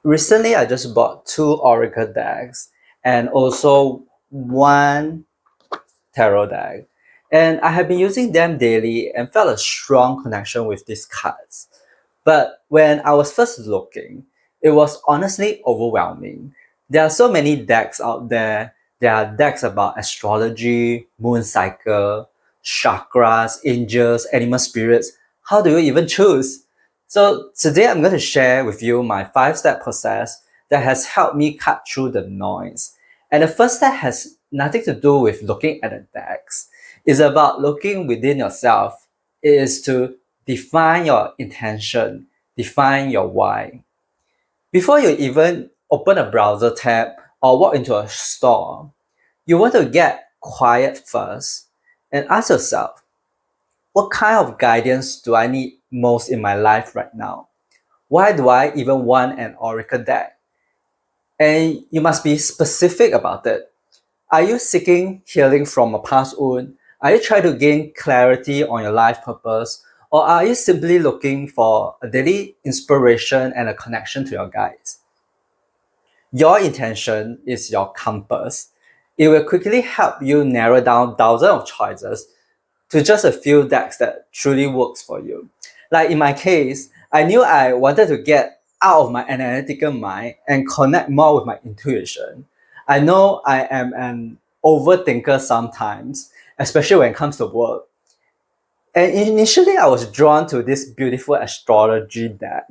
Recently, I just bought 2 Oracle decks and also 1 tarot deck. And I have been using them daily and felt a strong connection with these cards. But when I was first looking, it was honestly overwhelming. There are so many decks out there. There are decks about astrology, moon cycle, chakras, angels, animal spirits. How do you even choose? So today I'm going to share with you my 5-step process that has helped me cut through the noise. And the first step has nothing to do with looking at the decks. It's about looking within yourself. It is to define your intention, define your why. Before you even open a browser tab or walk into a store, you want to get quiet first and ask yourself, what kind of guidance do I need most in my life right now? Why do I even want an Oracle deck? And you must be specific about it. Are you seeking healing from a past wound? Are you trying to gain clarity on your life purpose? Or are you simply looking for a daily inspiration and a connection to your guides? Your intention is your compass. It will quickly help you narrow down thousands of choices to just a few decks that truly works for you. Like in my case, I knew I wanted to get out of my analytical mind and connect more with my intuition. I know I am an overthinker sometimes, especially when it comes to work. And initially, I was drawn to this beautiful astrology deck,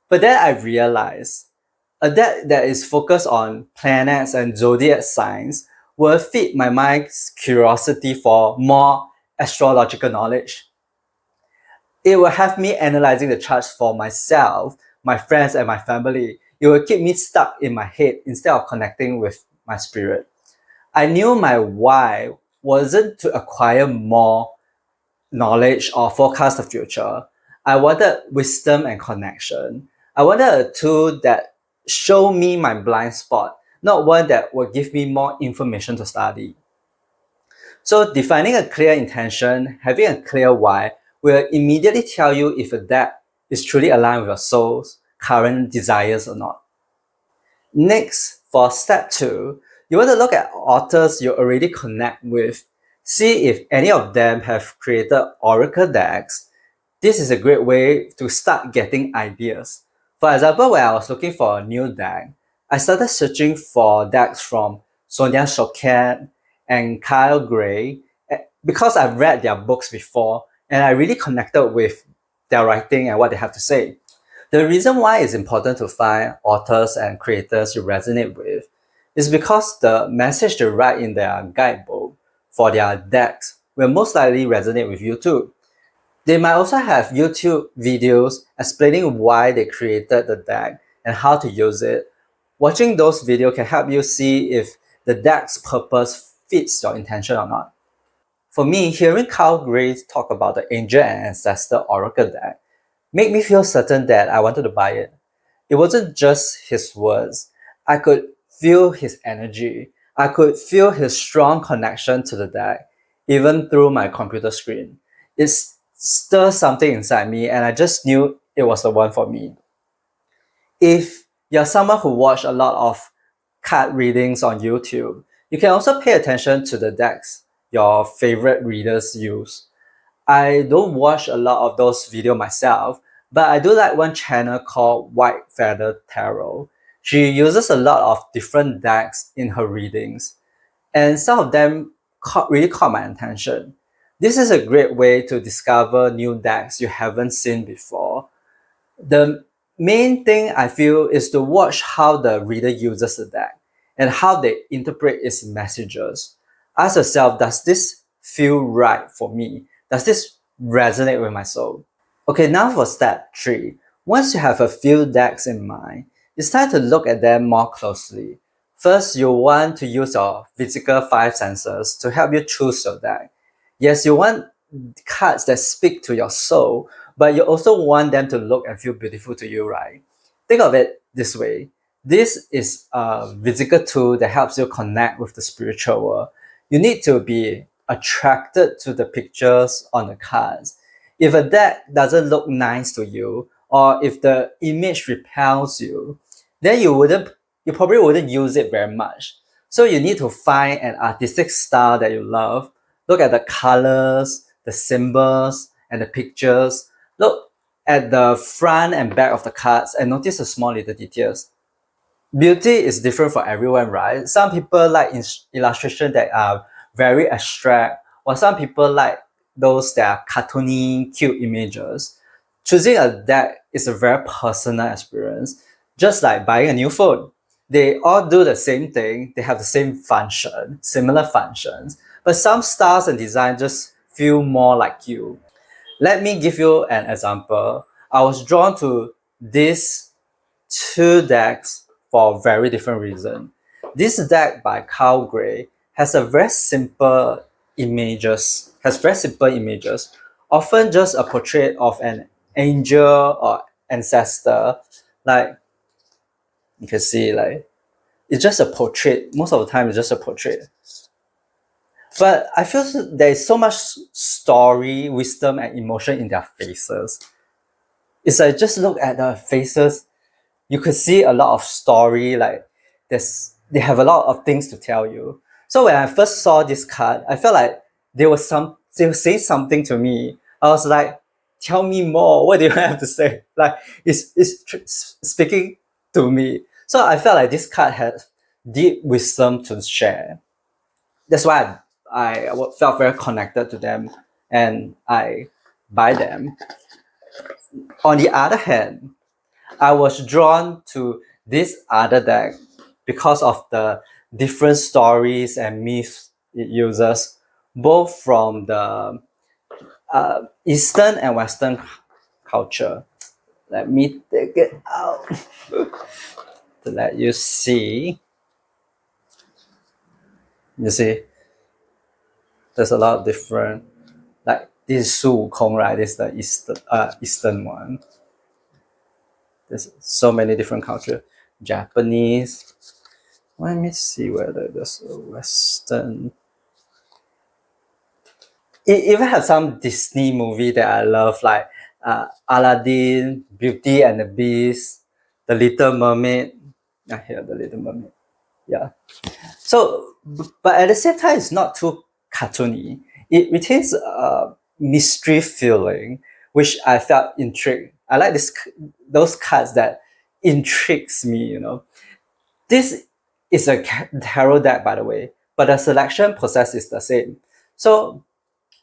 but then I realized a deck that is focused on planets and zodiac signs will feed my mind's curiosity for more astrological knowledge. It will have me analyzing the charts for myself, my friends, and my family. It will keep me stuck in my head instead of connecting with my spirit. I knew my why wasn't to acquire more knowledge or forecast the future. I wanted wisdom and connection. I wanted a tool that show me my blind spot, not one that will give me more information to study. So defining a clear intention, having a clear why, will immediately tell you if that is truly aligned with your soul's current desires or not. Next, for step 2, you want to look at authors you already connect with. See if any of them have created Oracle decks. This is a great way to start getting ideas. For example, when I was looking for a new deck, I started searching for decks from Sonia Choquette and Kyle Gray because I've read their books before and I really connected with their writing and what they have to say. The reason why it's important to find authors and creators you resonate with is because the message they write in their guidebook for their decks will most likely resonate with you too. They might also have YouTube videos explaining why they created the deck and how to use it. Watching those videos can help you see if the deck's purpose fits your intention or not. For me, hearing Carl Gray talk about the Angel and Ancestor Oracle deck made me feel certain that I wanted to buy it. It wasn't just his words. I could feel his energy. I could feel his strong connection to the deck, even through my computer screen. It stirred something inside me, and I just knew it was the one for me. If you're someone who watch a lot of card readings on YouTube, you can also pay attention to the decks your favorite readers use. I don't watch a lot of those videos myself, but I do like one channel called White Feather Tarot. She uses a lot of different decks in her readings, and some of them really caught my attention. This is a great way to discover new decks you haven't seen before. The main thing I feel is to watch how the reader uses the deck and how they interpret its messages. Ask yourself, does this feel right for me? Does this resonate with my soul? Okay, now for step 3. Once you have a few decks in mind, it's time to look at them more closely. First, you want to use your physical 5 senses to help you choose your deck. Yes, you want cards that speak to your soul, but you also want them to look and feel beautiful to you, right? Think of it this way. This is a physical tool that helps you connect with the spiritual world. You need to be attracted to the pictures on the cards. If a deck doesn't look nice to you, or if the image repels you, then you probably wouldn't use it very much. So you need to find an artistic style that you love. Look at the colors, the symbols, and the pictures. Look at the front and back of the cards and notice the small little details. Beauty is different for everyone, right? Some people like illustration that are very abstract, or some people like those that are cartoony, cute images. Choosing a deck is a very personal experience, just like buying a new phone. They all do the same thing, they have the same function, similar functions, but some styles and design just feel more like you. Let me give you an example. I was drawn to this two decks for very different reasons. This deck by Carl Gray has a very simple images, often just a portrait of an angel or ancestor. Like you can see, like it's just a portrait. Most of the time, it's just a portrait. But I feel there is so much story, wisdom, and emotion in their faces. It's like just look at the faces, you could see a lot of story, like they have a lot of things to tell you. So when I first saw this card, I felt like they were saying something to me. I was like, tell me more, what do you have to say? Like speaking to me. So I felt like this card had deep wisdom to share. That's why I felt very connected to them and I buy them. On the other hand, I was drawn to this other deck because of the different stories and myths it uses, both from the Eastern and Western culture. Let me take it out to let you see. You see, there's a lot of different. Like this is Su Wukong, right? This is the Eastern one. There's so many different cultures. Japanese. Let me see whether there's a Western. It even has some Disney movie that I love, like Aladdin, Beauty and the Beast, The Little Mermaid. I hear The Little Mermaid. Yeah. So, but at the same time, it's not too cartoony. It retains a mystery feeling, which I felt intrigued. I like those cards that intrigues me. This is a tarot deck, by the way, but the selection process is the same. So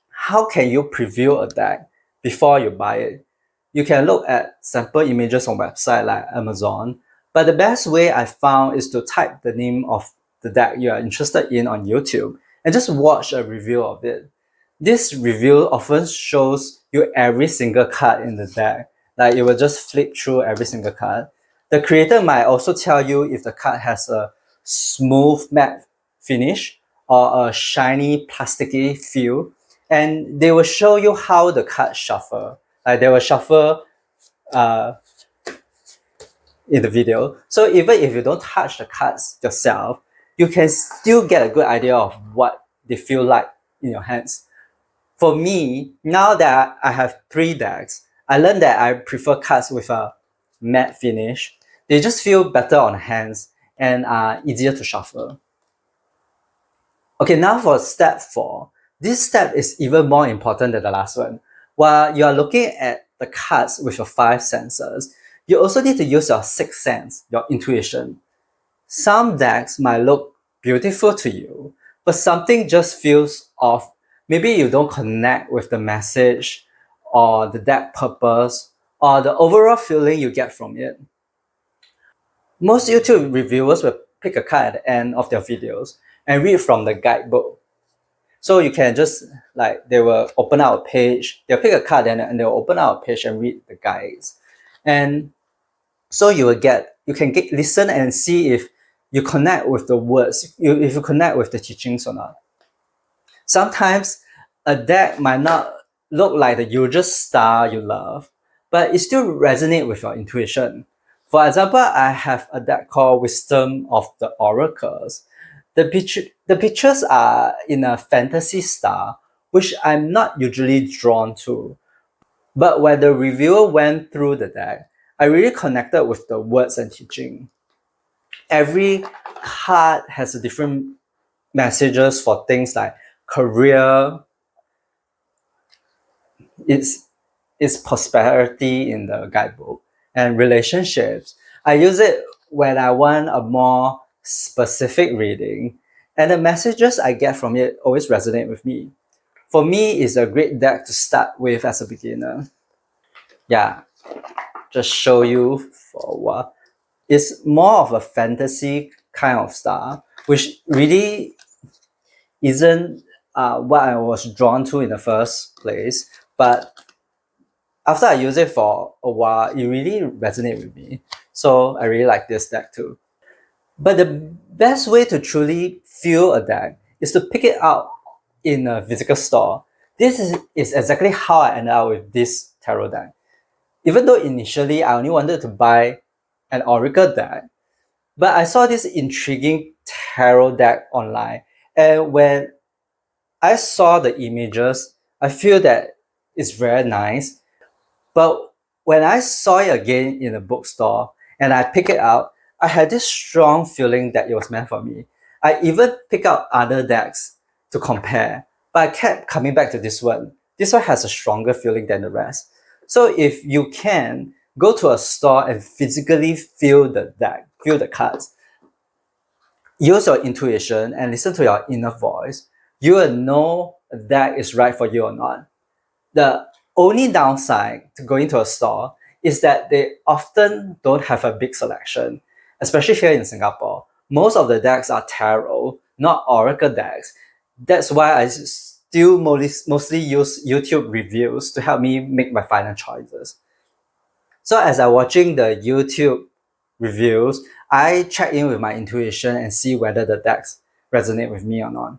how can you preview a deck before you buy it? You can look at sample images on website like Amazon, but the best way I found is to type the name of the deck you are interested in on YouTube and just watch a review of it. This review often shows you every single card in the deck, like it will just flip through every single card. The creator might also tell you if the card has a smooth matte finish or a shiny plasticky feel, and they will show you how the cards shuffle. Like they will shuffle uh, in the video. So even if you don't touch the cards yourself, you can still get a good idea of what they feel like in your hands. For me, now that I have 3 decks, I learned that I prefer cards with a matte finish. They just feel better on hands and are easier to shuffle. Okay, now for step 4. This step is even more important than the last one. While you are looking at the cards with your 5 senses, you also need to use your 6th sense, your intuition. Some decks might look beautiful to you, but something just feels off. Maybe you don't connect with the message or the deck purpose or the overall feeling you get from it. Most YouTube reviewers will pick a card at the end of their videos and read from the guidebook. So you can just like they will open out a page, they'll pick a card and they'll open out a page and read the guides. And so you can listen and see if you connect with the words, if you connect with the teachings or not. Sometimes a deck might not look like the usual style you love, but it still resonates with your intuition. For example, I have a deck called Wisdom of the Oracles. The pictures are in a fantasy style, which I'm not usually drawn to. But when the reviewer went through the deck, I really connected with the words and teaching. Every card has a different messages for things like career, its its prosperity in the guidebook, and relationships. I use it when I want a more specific reading, and the messages I get from it always resonate with me. For me, it's a great deck to start with as a beginner. Yeah, just show you for a while. It's more of a fantasy kind of stuff, which really isn't what I was drawn to in the first place. But after I use it for a while, it really resonated with me. So I really like this deck too. But the best way to truly feel a deck is to pick it out in a physical store. Is exactly how I ended up with this tarot deck. Even though initially I only wanted to buy an Oracle deck, but I saw this intriguing tarot deck online. And when I saw the images, I feel that it's very nice. But when I saw it again in a bookstore and I picked it out, I had this strong feeling that it was meant for me. I even picked out other decks to compare, but I kept coming back to this one. This one has a stronger feeling than the rest. So if you can, go to a store and physically feel the deck, feel the cards, use your intuition and listen to your inner voice, you will know if that is right for you or not. The only downside to going to a store is that they often don't have a big selection, especially here in Singapore. Most of the decks are tarot, not oracle decks. That's why I still mostly use YouTube reviews to help me make my final choices. So as I'm watching the YouTube reviews, I check in with my intuition and see whether the decks resonate with me or not.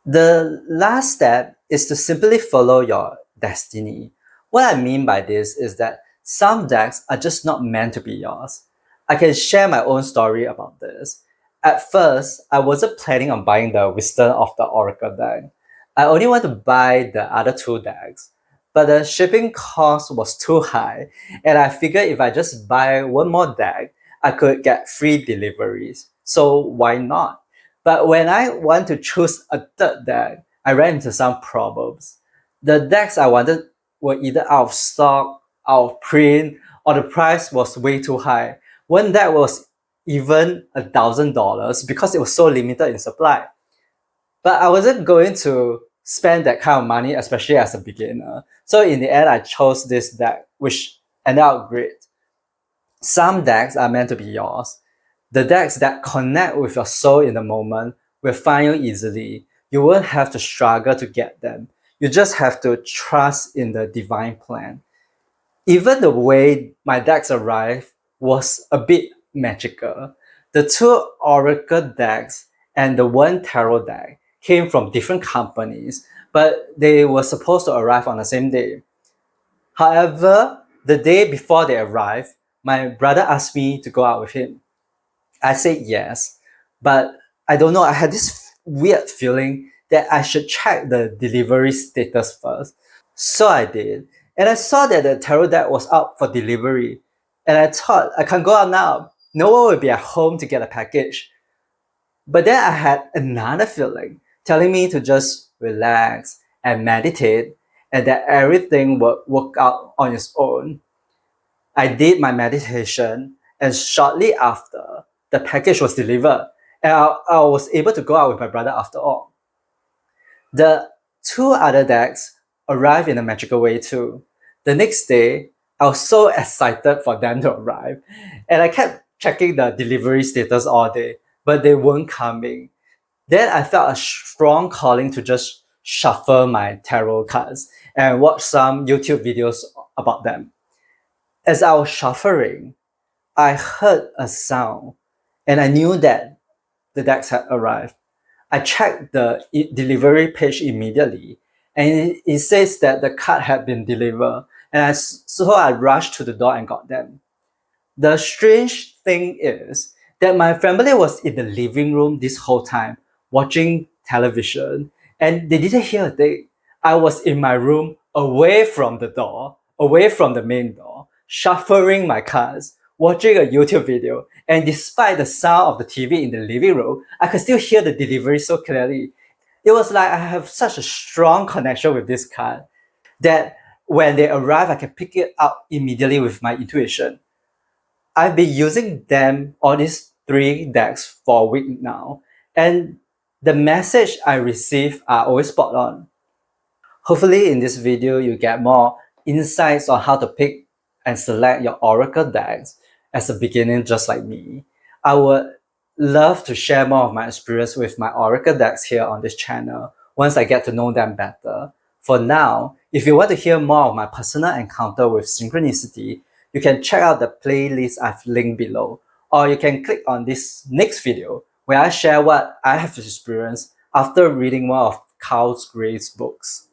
The last step is to simply follow your destiny. What I mean by this is that some decks are just not meant to be yours. I can share my own story about this. At first, I wasn't planning on buying the Wisdom of the Oracle deck. I only want to buy the other two decks, but the shipping cost was too high, and I figured if I just buy one more deck, I could get free deliveries. So why not? But when I want to choose a third deck, I ran into some problems. The decks I wanted were either out of stock, out of print, or the price was way too high. One deck was even $1,000 because it was so limited in supply. But I wasn't going to spend that kind of money, especially as a beginner. So in the end, I chose this deck, which ended up great. Some decks are meant to be yours. The decks that connect with your soul in the moment will find you easily. You won't have to struggle to get them. You just have to trust in the divine plan. Even the way my decks arrived was a bit magical. The two Oracle decks and the one Tarot deck came from different companies, but they were supposed to arrive on the same day. However, the day before they arrived, my brother asked me to go out with him. I said yes, but I don't know. I had this weird feeling that I should check the delivery status first. So I did. And I saw that the tarot deck was out for delivery. And I thought, I can go out now. No one will be at home to get a package. But then I had another feeling telling me to just relax and meditate and that everything would work out on its own. I did my meditation, and shortly after, the package was delivered, and I was able to go out with my brother after all. The two other decks arrived in a magical way too. The next day, I was so excited for them to arrive, and I kept checking the delivery status all day, but they weren't coming. Then I felt a strong calling to just shuffle my tarot cards and watch some YouTube videos about them. As I was shuffling, I heard a sound and I knew that the decks had arrived. I checked the delivery page immediately and it says that the card had been delivered. So I rushed to the door and got them. The strange thing is that my family was in the living room this whole time watching television and they didn't hear a thing. I was in my room away from the door, away from the main door, shuffling my cards, watching a YouTube video, and despite the sound of the TV in the living room, I could still hear the delivery so clearly. It was like I have such a strong connection with this card that when they arrive, I can pick it up immediately with my intuition. I've been using them on these three decks for a week now, and the message I receive are always spot on. Hopefully in this video you get more insights on how to pick and select your Oracle decks as a beginner just like me. I would love to share more of my experience with my Oracle decks here on this channel once I get to know them better. For now, if you want to hear more of my personal encounter with synchronicity, you can check out the playlist I've linked below, or you can click on this next video where I share what I have experienced after reading one of Carl Gray's books.